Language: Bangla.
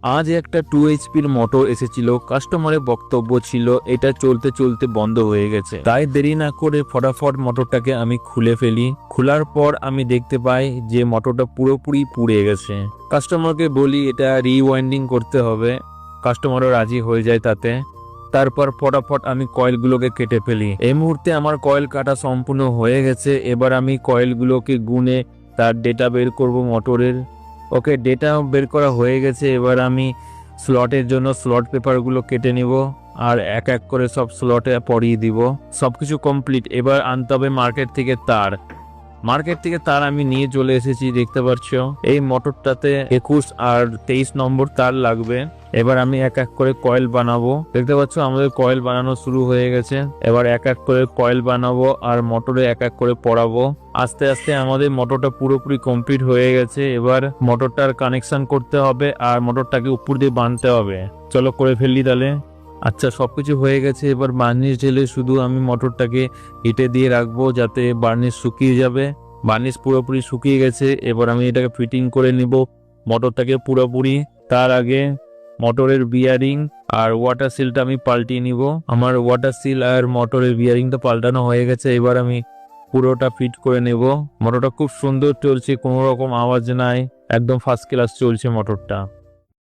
আজ একটা 2 HP মোটর এসেছিল। কাস্টমারের বক্তব্য ছিল এটা চলতে চলতে বন্ধ হয়ে গেছে। তাই দেরি না করে ফটাফট মোটরটাকে আমি খুলে ফেলি। খোলার পর আমি দেখতে পাই যে মোটরটা পুরোপুরি পুড়ে গেছে। কাস্টমারকে বলি এটা রিওয়াইন্ডিং করতে হবে। কাস্টমারও রাজি হয়ে যায় তাতে। তারপর ফটাফট আমি কয়েলগুলোকে কেটে ফেলি। এই মুহূর্তে আমার কয়েল কাটা সম্পূর্ণ হয়ে গেছে। এবার আমি কয়েলগুলোকে গুনে তার ডেটা বের করব মোটরের। ওকে, ডেটা বের করা হয়ে গেছে। এবার আমি স্লটের জন্য স্লট পেপারগুলো কেটে নিব আর এক এক করে সব স্লটে পরিয়ে দিব। সবকিছু কমপ্লিট। এবার আনতে হবে মার্কেট থেকে তার। আমি নিয়ে চলে এসেছি, দেখতে পাচ্ছ। এই মোটরটাতে 21 আর 23 নম্বর তার লাগবে। এবার আমি এক এক করে কয়েল বানাবো। দেখতে পাচ্ছ আমাদের কয়েল বানানো শুরু হয়ে গেছে। এবার এক এক করে কয়েল বানাবো আর মোটরে এক এক করে পড়াবো। আস্তে আস্তে আমাদের মোটরটা পুরোপুরি কমপ্লিট হয়ে গেছে। এবার মোটরটার কানেকশন করতে হবে আর মোটরটাকে উপর দিয়ে বাঁধতে হবে। চলো করে ফেললি তাহলে। আচ্ছা, সবকিছু হয়ে গেছে। এবার বার্নিশ ঢেলে শুধু আমি মোটরটাকে হিটে দিয়ে রাখবো যাতে বার্নিশ শুকিয়ে যাবে। বার্নিশ পুরোপুরি শুকিয়ে গেছে। এবার আমি এটাকে ফিটিং করে নিব মোটরটাকে পুরোপুরি। তার আগে মোটরের বিয়ারিং আর ওয়াটার সিলটা আমি পাল্টিয়ে নিব। আমার ওয়াটার সিল আর মোটরের বিয়ারিংটা পাল্টানো হয়ে গেছে। এবার আমি পুরোটা ফিট করে নেব। মোটরটা খুব সুন্দর চলছে, কোনো রকম আওয়াজ নাই, একদম ফার্স্ট ক্লাস চলছে মোটরটা।